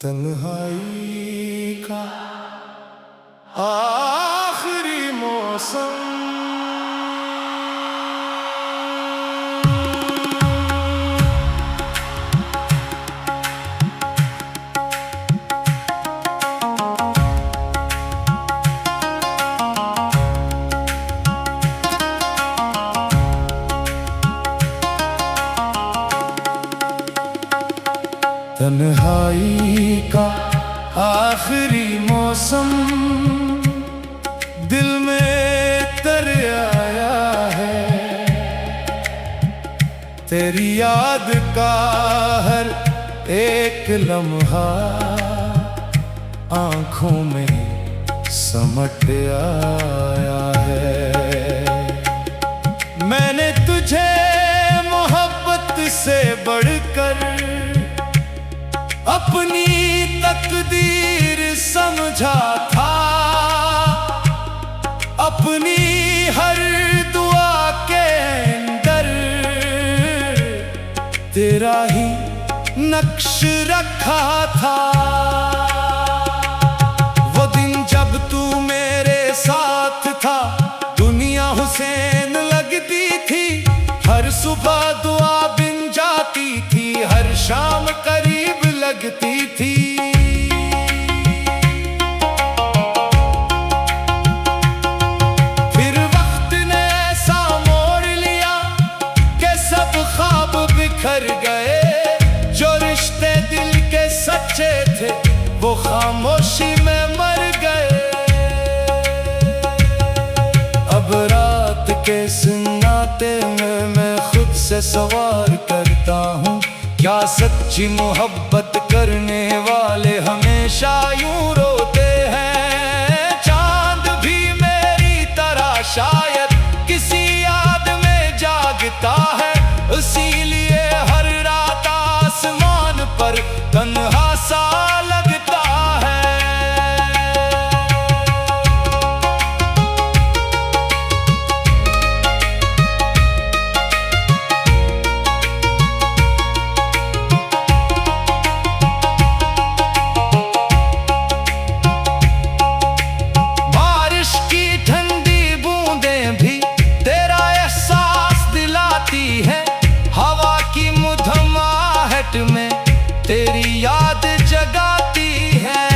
तन्हाई का आखिरी मौसम। तन्हाई का आखिरी मौसम दिल में तर आया है। तेरी याद का हर एक लम्हा आँखों में समट आया है। मैंने तुझे मोहब्बत से बढ़कर अपनी तकदीर समझा था। अपनी हर दुआ के अंदर तेरा ही नक्श रखा था। वो दिन जब तू मेरे साथ था, दुनिया हुसैन लगती थी। हर सुबह दुआ बिन जाती थी, हर शाम करीब लगती थी। फिर वक्त ने ऐसा मोड़ लिया कि सब ख्वाब बिखर गए। जो रिश्ते दिल के सच्चे थे वो खामोशी में मर गए। अब रात के सन्नाटे में मैं खुद से सवाल करता हूँ, क्या सच्ची मोहब्बत करने वाले हमेशा यूं रोते हैं? चांद भी मेरी तरह शायद किसी याद में जागता है। इसीलिए हर रात आसमान पर तन्हा सा लगता है। हवा की मुधमाहट में तेरी याद जगाती है।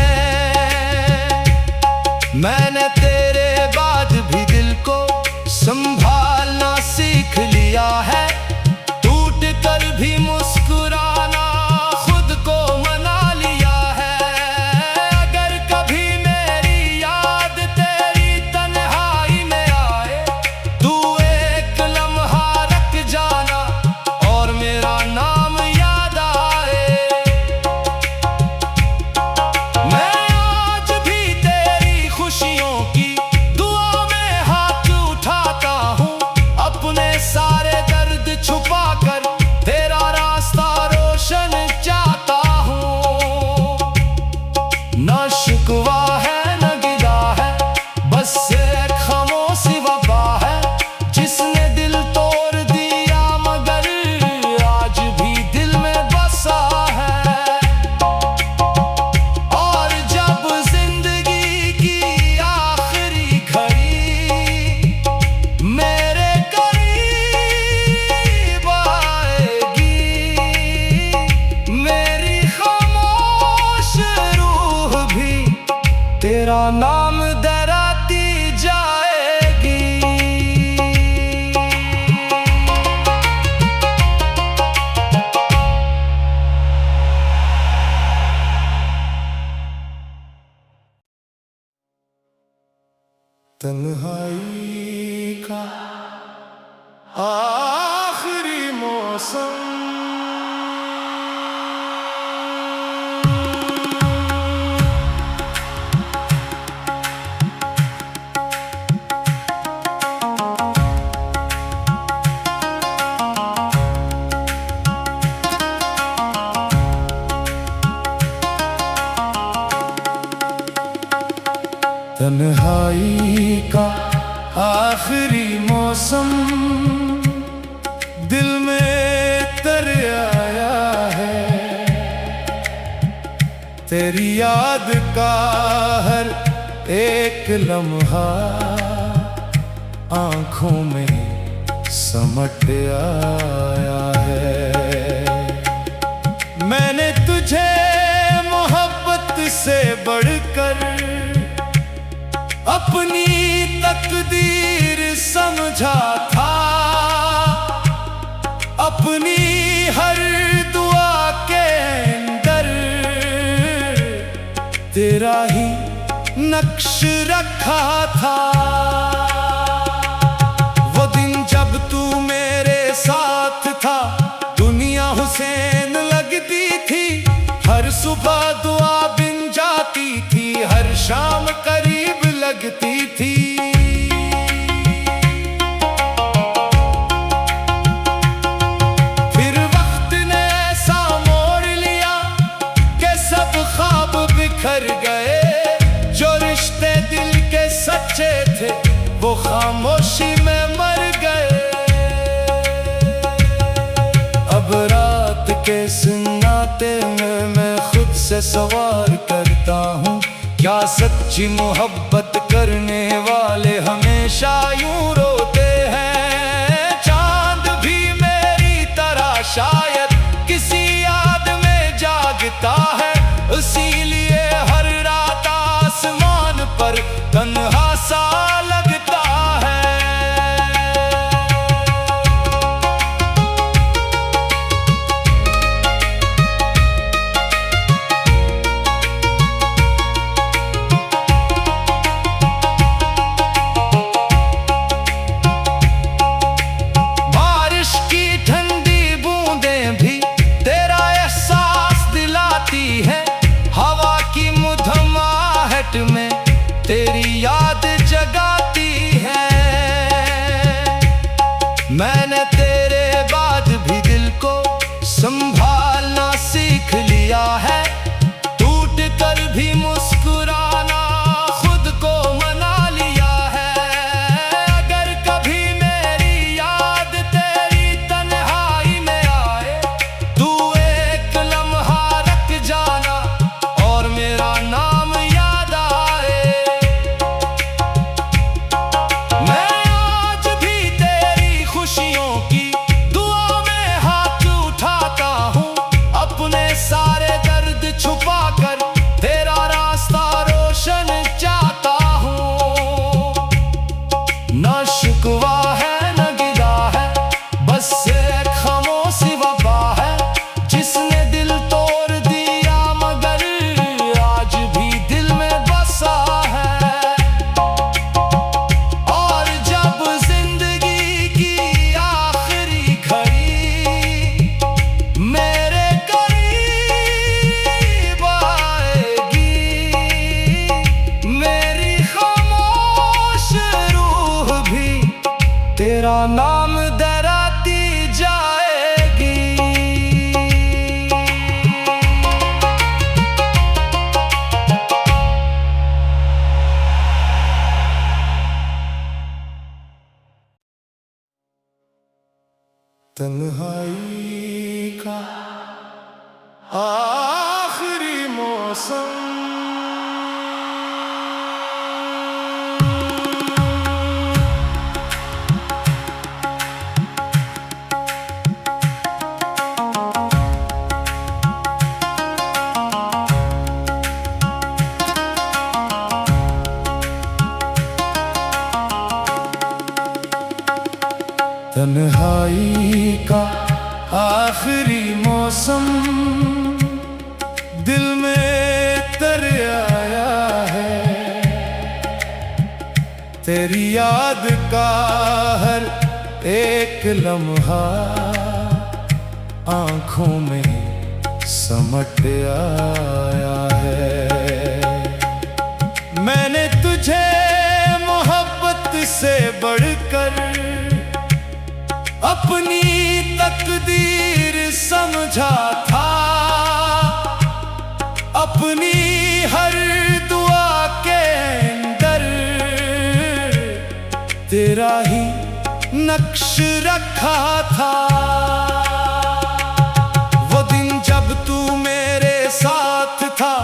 मैंने तेरे बाद भी दिल को संभालना सीख लिया है। टूट कर भी मुस्कुराना खुद को मना लिया है। अगर कभी मेरी याद तेरी तन्हाई में आए, तू एक लम्हा रख जाना और मेरा नाम याद आए। मैं आज भी तेरी खुशियों की दुआ में हाथ उठाता हूँ। अपने सारे दर्द छुपा कर तेरा रास्ता रोशन चाहता हूँ। न शिकवा है न गिला है, बस एक खामोशी वफा है जिसने दिल तोड़ दिया मगर आज भी दिल में बसा है। और जब जिंदगी की आखिरी घड़ी मेरे करीब आएगी, मेरी खामोश रूह भी तेरा नाम दोहराती जाएगी। तन्हाई का आखिरी मौसम। तन्हाई का आखिरी मौसम दिल में तर आया है। तेरी याद का हर एक लम्हा आंखों में समट आया है। मैंने तुझे मोहब्बत से बढ़कर अपनी तकदीर समझा था। अपनी हर दुआ के अंदर तेरा ही नक्श रखा था। वो दिन जब तू मेरे साथ था, दुनिया हुसैन लगती थी। हर सुबह दुआ बिन जाती थी, हर शाम करीब लगती थी। फिर वक्त ने ऐसा मोड़ लिया कि सब ख्वाब बिखर गए। जो रिश्ते दिल के सच्चे थे वो खामोशी में मर गए। अब रात के सन्नाटे में मैं खुद से सवाल करता हूँ, क्या सच्ची मोहब्बत करने वाले हमेशा यूं रोते हैं? चांद भी मेरी तरह शायद किसी याद में जागता है। इसीलिए हर रात आसमान पर तन्हा सा लगता है। बारिश की ठंडी बूंदें भी तेरा एहसास दिलाती है। हवा की मधुमाहट में तेरी याद जगाती है। मैंने तेरे बाद भी दिल को संभालना सीख लिया है। टूट कर भी मुस्कुराना खुद को मना लिया है। अगर कभी मेरी याद तेरी तन्हाई में आए, तू एक लम्हा रख जाना और मेरा नाम याद आए। मैं आज भी तेरी खुशियों की दुआ में हाथ उठाता हूँ। अपने सारे दर्द छुपा कर तेरा रास्ता रोशन चाहता हूँ। न शिकवा है न गिला है, बस एक खामोशी वफा है। जिसने दिल तोड़ दिया मगर आज भी दिल में बसा है। और जब जिंदगी की आखिरी घड़ी मेरे करीब आएगी, मेरी खामोश रूह भी तेरा नाम दोहराती जाएगी। तन्हाई का आखिरी मौसम, तन्हाई का आखिरी मौसम दिल में तर आया है। तेरी याद का हर एक लम्हा आंखों में समट आया है। मैंने तुझे मोहब्बत से बढ़कर अपनी तकदीर समझा था। अपनी हर दुआ के अंदर तेरा ही नक्श रखा था। वो दिन जब तू मेरे साथ था,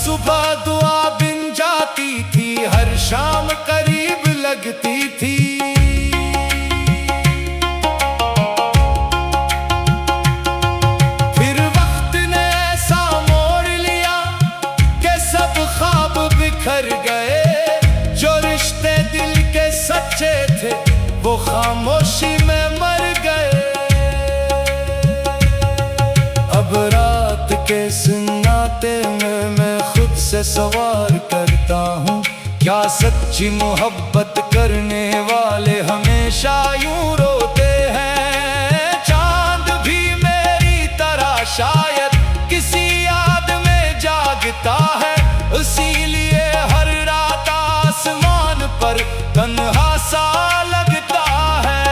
सुबह दुआ बिन जाती थी, हर शाम करीब लगती थी। फिर वक्त ने ऐसा मोड़ लिया कि सब ख्वाब बिखर गए। जो रिश्ते दिल के सच्चे थे वो खामोशी में मर गए। अब रात के सन्नाटे में मैं खुद से सवाल करता हूँ, क्या सच्ची मोहब्बत करने वाले हमेशा यूं रोते हैं? चांद भी मेरी तरह शायद किसी याद में जागता है, इसीलिए हर रात आसमान पर तन्हा सा लगता है।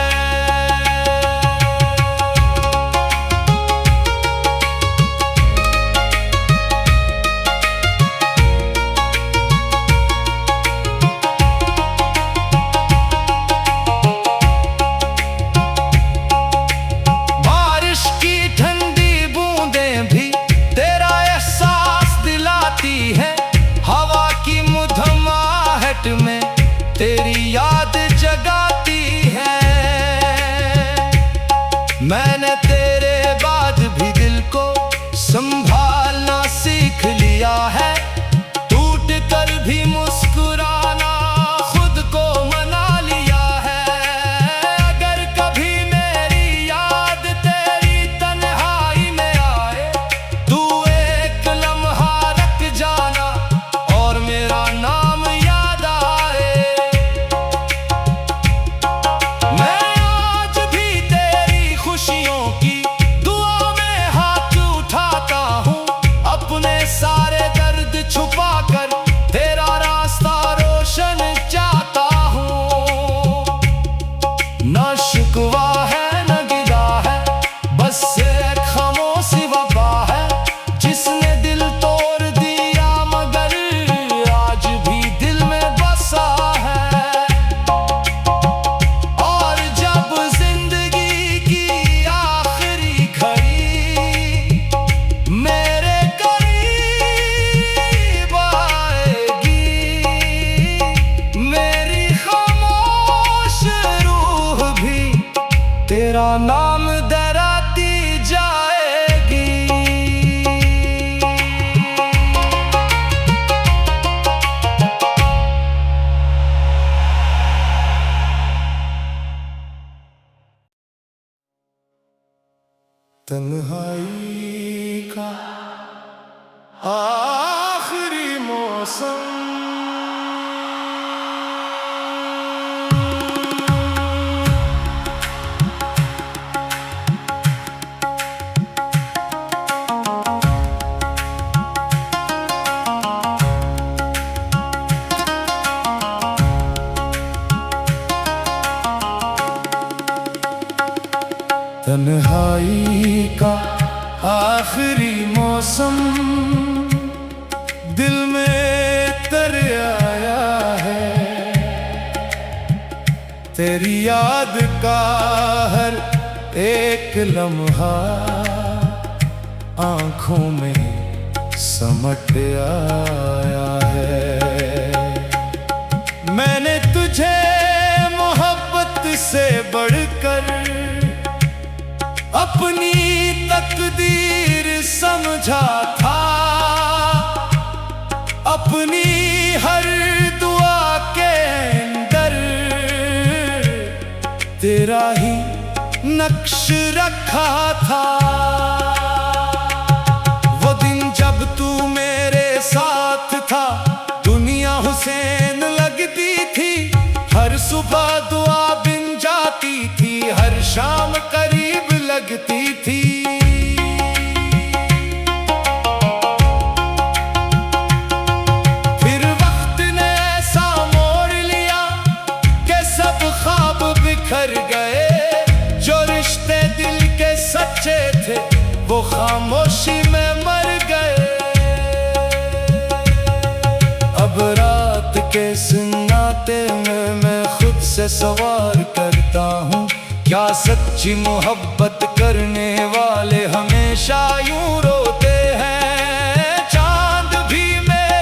बारिश की ठंडी बूंदें भी तेरा एहसास दिलाती है, हवा की मधुमाहट में तेरी याद जगाती है। मैंने तेरे बाद भी दिल को संभालना सीख लिया है, टूट कर भी मुस्कुराना खुद को मना लिया है। अगर कभी मेरी याद तेरी तन्हाई में आए, तू एक लम्हा रख जाना और मेरा नाम याद आए। मैं आज भी तेरी खुशियों की दुआ में हाथ उठाता हूँ, अपने सारे दर्द छुपा कर तेरा रास्ता रोशन चाहता हूँ। न शिकवा है न गिला है, बस एक खामोशी वफा है, जिसने दिल तोड़ दिया मगर आज भी दिल में बसा है। और जब जिंदगी की आखिरी घड़ी मेरे करीब आएगी, मेरी खामोश रूह भी तेरा नाम दोहराती जाएगी। तन्हाई का आखिरी मौसम, तन्हाई का आखिरी मौसम दिल में तर आया है। तेरी याद का हर एक लम्हा आंखों में समट आया है। मैंने तुझे मोहब्बत से बढ़कर अपनी तकदीर समझा था, अपनी हर दुआ के अंदर तेरा ही नक्श रखा था। वो दिन जब तू मेरे साथ था, दुनिया हुसैन लगती थी, हर सुबह दुआ बिन जाती थी, हर शाम करीब लगती थी। फिर वक्त ने ऐसा मोड़ लिया कि सब ख्वाब बिखर गए। जो रिश्ते दिल के सच्चे थे वो खामोशी में मर गए। अब रात के सन्नाटे में मैं खुद से सवाल करता हूँ, क्या सच्ची मोहब्बत करने वाले हमेशा यूं रोते हैं? चांद भी मेरे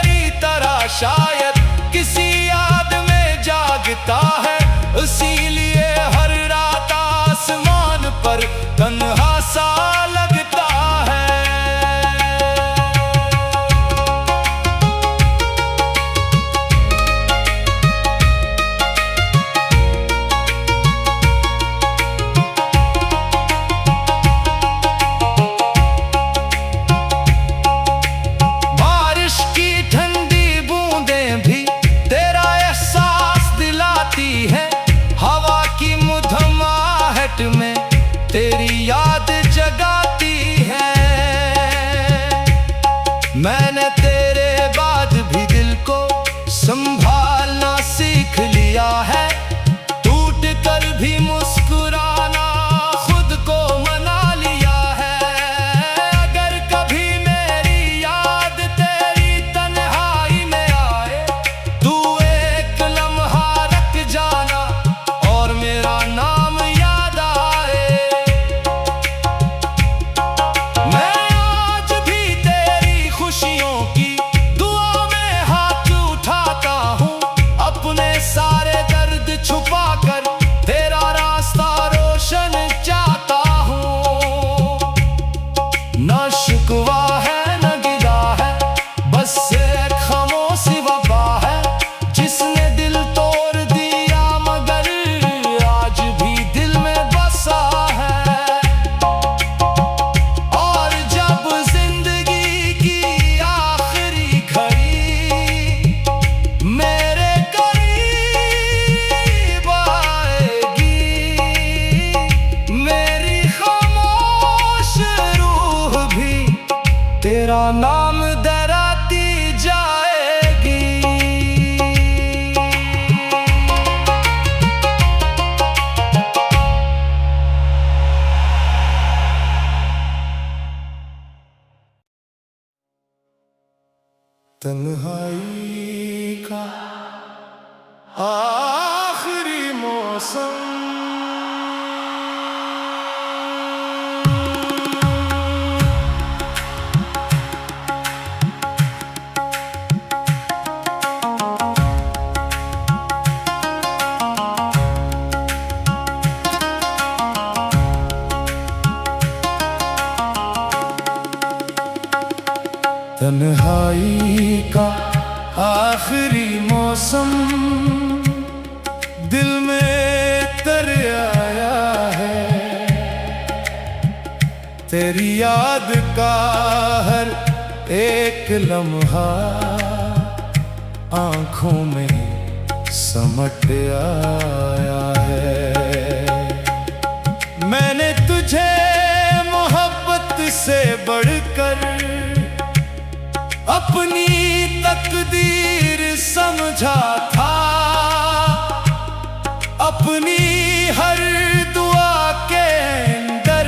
तेरी याद जगाती है। मैंने तेरे बाद भी दिल को संभालना सीख लिया है। टूट कर भी मुस्कुराना खुद को मना लिया है। अगर कभी मेरी याद तेरी तन्हाई में आए, तू एक लम्हा रख जाना और मेरा नाम याद आए। मैं आज भी तेरी खुशियों की दुआ में हाथ उठाता हूँ। अपने सारे दर्द छुपा कर तेरा रास्ता रोशन चाहता हूँ। न शिकवा है न गिला है, बस एक खामोशी वफा है जिसने दिल तोड़ दिया मगर आज भी दिल में बसा है। और जब जिंदगी की आखिरी घड़ी मेरे करीब आएगी, मेरी खामोश रूह भी तेरा नाम दोहराती जाएगी। तन्हाई का आखिरी मौसम, तन्हाई का आखिरी मौसम दिल में तर आया है। तेरी याद का हर एक लम्हा आंखों में समट आया है। मैंने तुझे मोहब्बत से बढ़कर अपनी तकदीर समझा था। अपनी हर दुआ के अंदर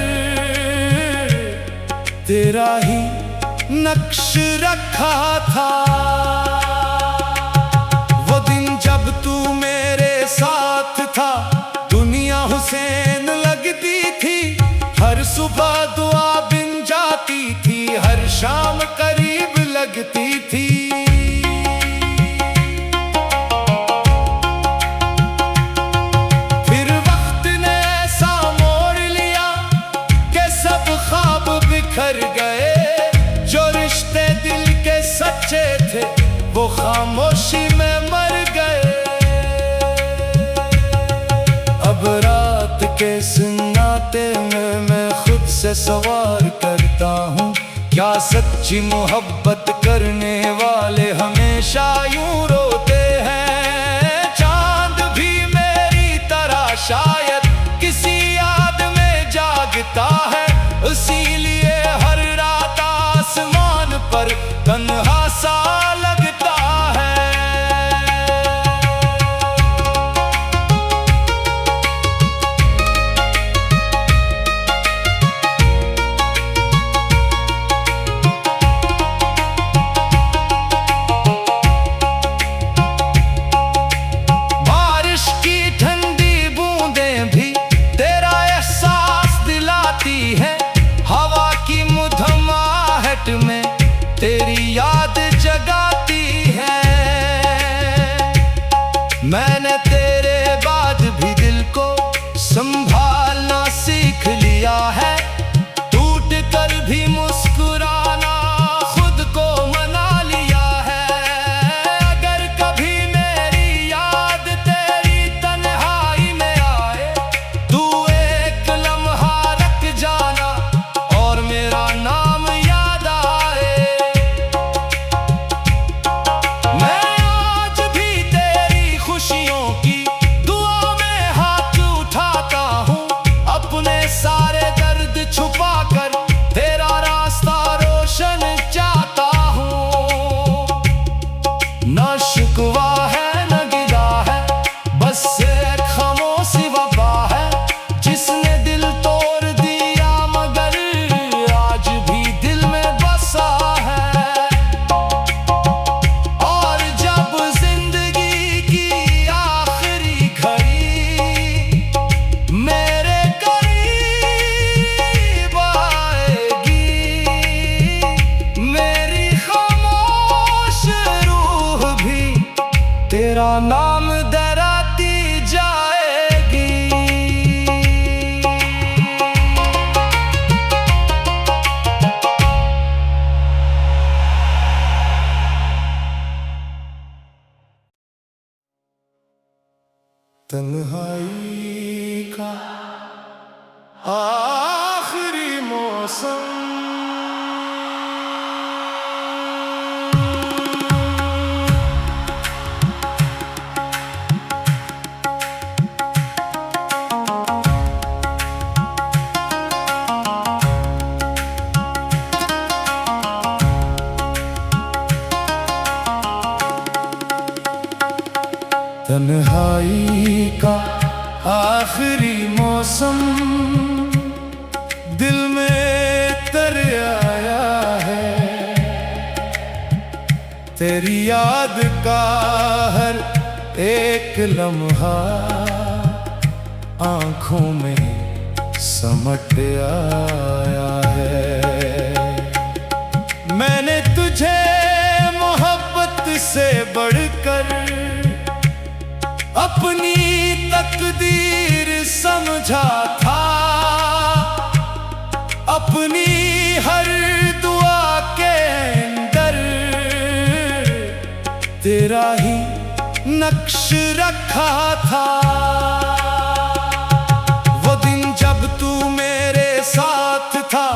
तेरा ही नक्श रखा था। वो दिन जब तू मेरे साथ था, दुनिया हुसैन लगती थी। हर सुबह दुआ बिन जाती थी, हर शाम करीब लगती थी। फिर वक्त ने ऐसा मोड़ लिया कि सब ख्वाब बिखर गए। जो रिश्ते दिल के सच्चे थे वो खामोशी में मर गए। अब रात के सन्नाटे में मैं खुद से सवाल करता हूँ, क्या सच्ची मोहब्बत करने वाले हमेशा यूं रोते हैं? चांद भी मेरी तरह शायद किसी याद में जागता है। इसीलिए हर रात आसमान पर तन्हा सा लगता है। में तेरी याद जगाती है। मैंने तेरे बाद भी दिल को संभालना सीख लिया है। टूट कर भी मुस्कुराना खुद को मना लिया है। अगर कभी मेरी याद तेरी तन्हाई में आए, तू एक लम्हा रख जाना और मेरा नाम याद आए। तन्हाई का आखिरी मौसम। तन्हाई का आखिरी मौसम दिल में तर आया है। तेरी याद का हर एक लम्हा आँखों में समट आया है। मैंने तुझे मोहब्बत से बढ़कर अपनी तकदीर समझा था। अपनी हर दुआ के अंदर तेरा ही नक्श रखा था। वो दिन जब तू मेरे साथ था,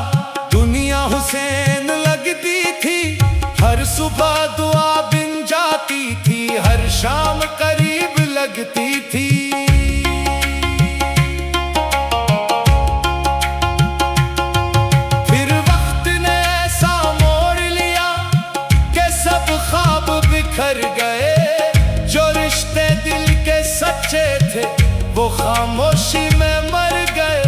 दुनिया हुसैन लगती थी। हर सुबह दुआ बिन जाती थी, हर शाम करीब लगती थी। फिर वक्त ने ऐसा मोड़ लिया कि सब ख्वाब बिखर गए। जो रिश्ते दिल के सच्चे थे वो खामोशी में मर गए।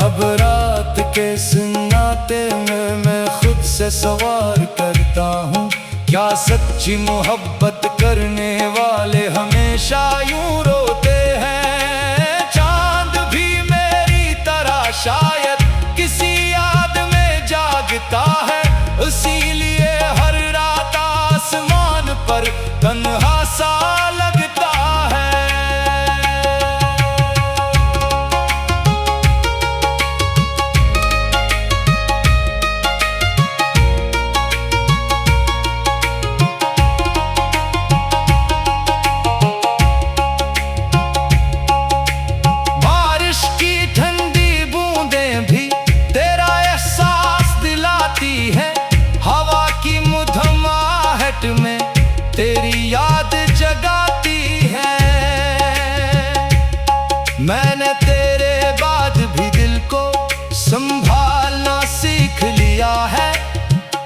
अब रात के सन्नाटे में मैं खुद से सवाल करता हूँ, क्या सच्ची मोहब्बत करने वाले हमेशा यूं रोते हैं? चांद भी मेरी तरह शायद किसी याद में जागता है। इसीलिए हर रात आसमान पर तन्हा सा लगता है। में तेरी याद जगाती है। मैंने तेरे बाद भी दिल को संभालना सीख लिया है।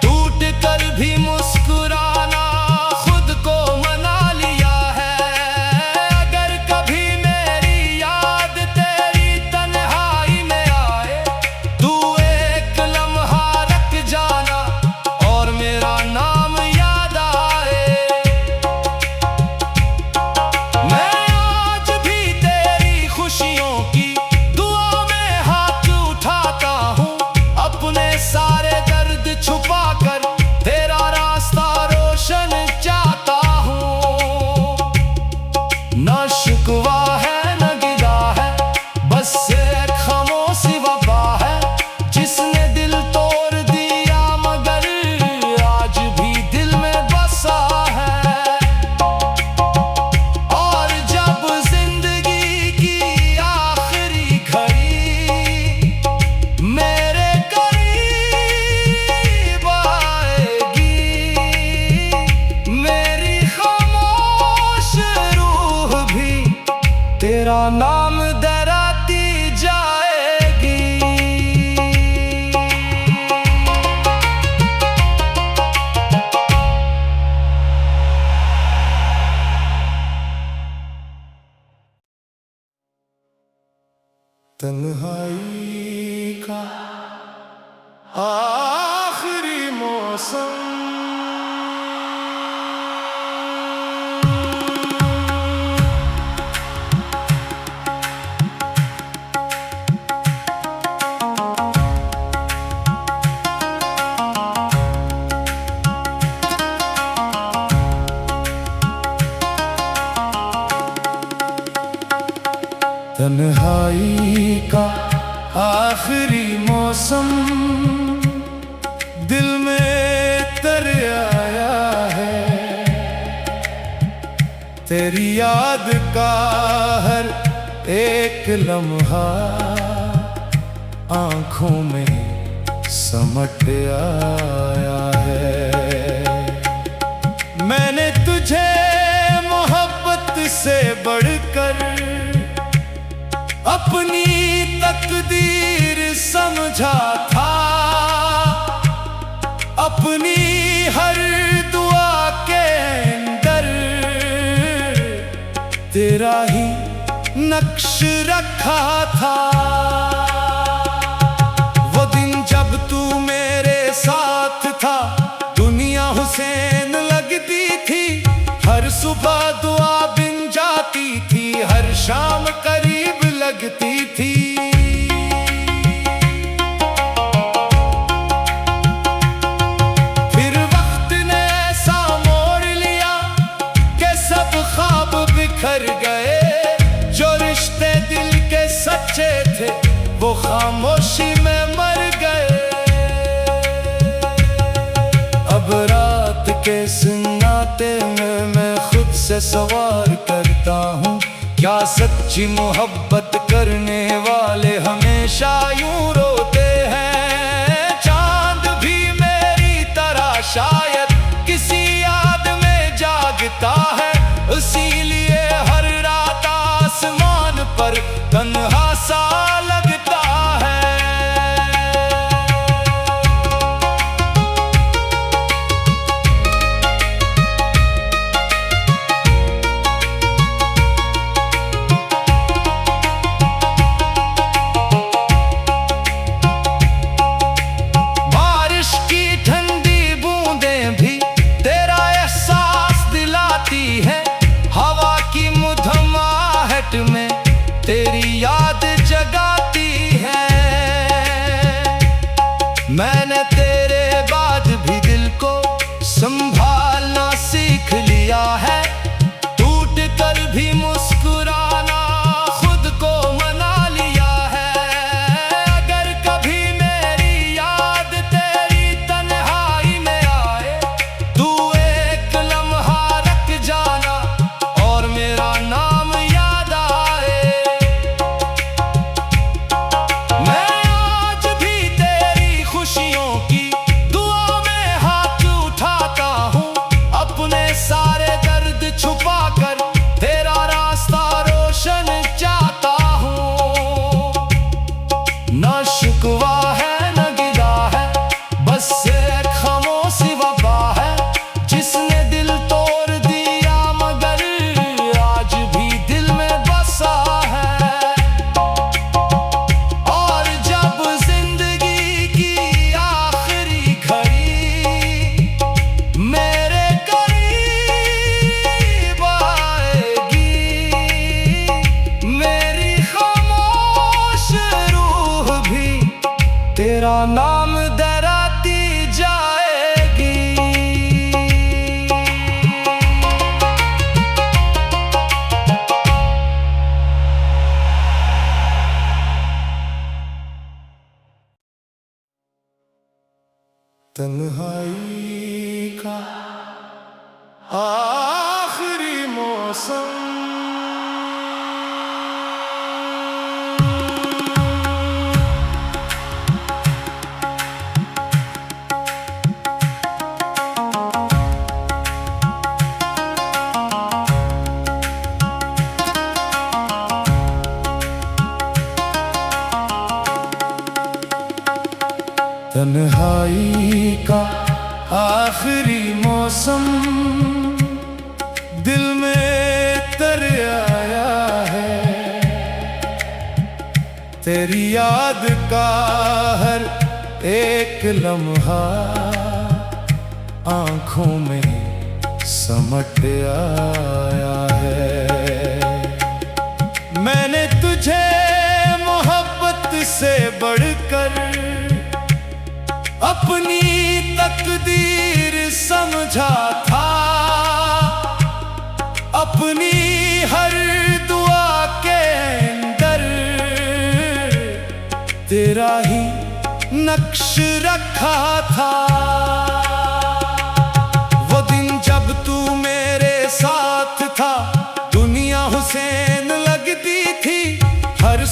टूट कर भी मुस्कुराना खुद को मना लिया है। अगर कभी मेरी याद तेरी तन्हाई में आए, तू एक लम्हा रख जाना और मेरा नाम छुपा कर तेरा रास्ता रोशन चाहता हूँ। न शिकवा है न गिला है, बस एक खामोशी वफा है जिसने दिल तोड़ दिया मगर आज भी दिल में बसा है। और जब जिंदगी की आखिरी घड़ी मेरे तेरा नाम दराती जाएगी। तन्हाई का आखिरी मौसम। तन्हाई का आखिरी मौसम दिल में तर आया है। तेरी याद का हर एक लम्हा आंखों में समट आया है। मैंने तुझे मोहब्बत से बढ़कर अपनी तकदीर समझा था। अपनी हर दुआ के अंदर तेरा ही नक्श रखा था। वो दिन जब तू मेरे साथ था, दुनिया हुसैन लगती थी। हर सुबह दुआ बिन जाती थी, हर शाम करीब लगती थी। फिर वक्त ने ऐसा मोड़ लिया कि सब ख्वाब बिखर गए। जो रिश्ते दिल के सच्चे थे वो खामोशी में मर गए। अब रात के सन्नाटे में मैं खुद से सवाल करता हूँ, क्या सच्ची मोहब्बत करने वाले हमेशा यूं रोते हैं? चांद भी मेरी तरह शायद किसी याद में जागता है। इसीलिए हर रात आसमान पर तन्हा सा लगता है। बारिश की ठंडी बूंदें भी तेरा एहसास दिलाती है। हवा की मधुमाहट में तेरी याद जगाती है। मैंने तेरे बाद भी दिल को संभालना सीख लिया है। टूट कर भी मुस्कुराना खुद को मना लिया है। अगर कभी मेरी याद तेरी तन्हाई में आए, तू एक लम्हा रख जाना और मेरा नाम याद आए। मैं आज भी तेरी खुशियों की दुआ में हाथ उठाता हूँ। अपने सारे दर्द छुपा कर तेरा रास्ता रोशन चाहता हूँ। न शिकवा है न गिला है, बस एक खामोशी वफा है। जिसने दिल तोड़ दिया मगर आज भी दिल में बसा है। और जब जिंदगी की आखिरी घड़ी मेरे करीब आएगी, मेरी खामोश रूह भी तेरा नाम दोहराती जाएगी। तन्हाई का आखिरी मौसम, तन्हाई का आखिरी मौसम दिल में तर आया है। तेरी याद का हर एक लम्हा आंखों में समट आया है। मैंने तुझे मोहब्बत से बढ़कर अपनी तकदीर समझा था। अपनी हर दुआ के अंदर तेरा ही नक्श रखा था। वो दिन जब तू मेरे साथ था,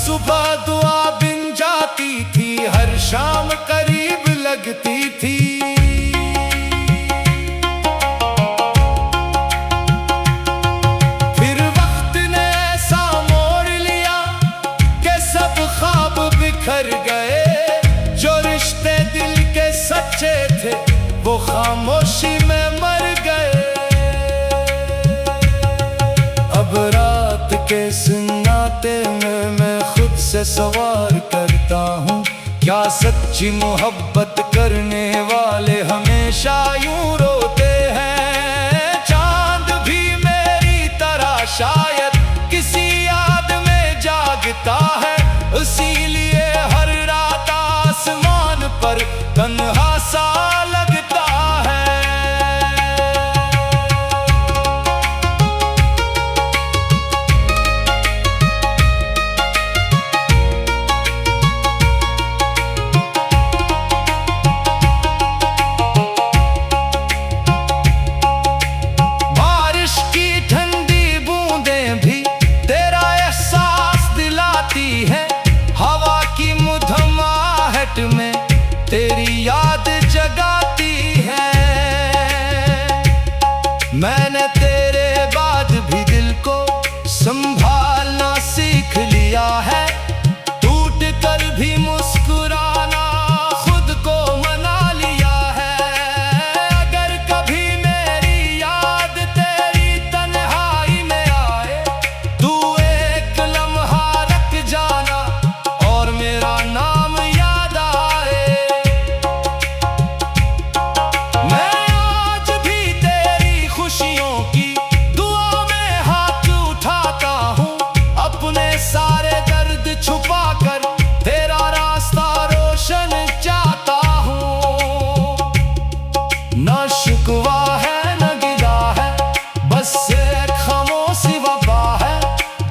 सुबह दुआ बिन जाती थी, हर शाम करीब लगती थी। फिर वक्त ने ऐसा मोड़ लिया कि सब ख्वाब बिखर गए। जो रिश्ते दिल के सच्चे थे वो खामोशी में मर गए। अब रात के सन्नाटे में मैं खुद से सवाल करता हूँ, क्या सच्ची मोहब्बत करने वाले हमेशा यूं रोते हैं? चांद भी मेरी तरह शायद किसी याद में जागता है, इसीलिए हर रात आसमान पर तन्हा सा लगता है। बारिश की ठंडी बूंदें भी तेरा एहसास दिलाती है, हवा की मधुम आहट में तेरी याद जगाती है। मैंने तेरे बाद भी दिल को संभालना सीख लिया है, टूट कर भी मुस्कुराना खुद को मना लिया है। अगर कभी मेरी याद तेरी तन्हाई में आए, तू एक लम्हा रख जाना और मेरा नाम याद आए। मैं आज भी तेरी खुशियों की दुआ में हाथ उठाता हूँ, अपने सारे दर्द छुपा कर तेरा रास्ता रोशन चाहता हूँ। न शिकवा है न गिला है, बस एक खामोशी वफा है,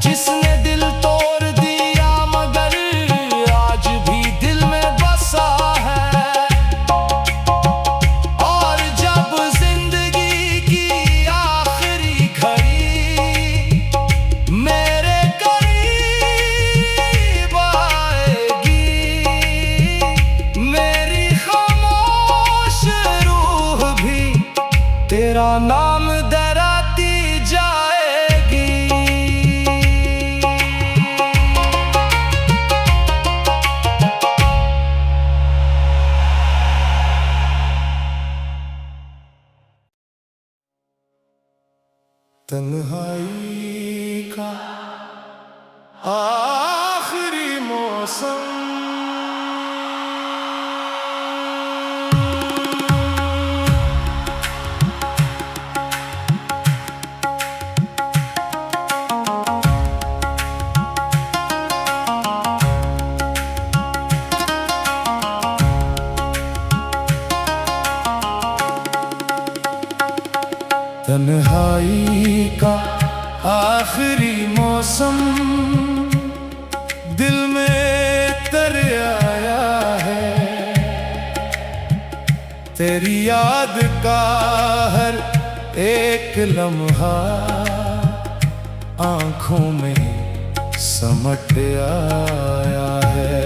जिसने दिल तोड़ दिया मगर आज भी दिल में बसा है। और जब जिंदगी की आखिरी घड़ी मेरे करीब आएगी, मेरी खामोश रूह भी तेरा नाम दोहराती जाएगी। तन्हाई का आखिरी मौसम, तन्हाई का आखिरी मौसम दिल में तर आया है। तेरी याद का हर एक लम्हा आंखों में समट आया है।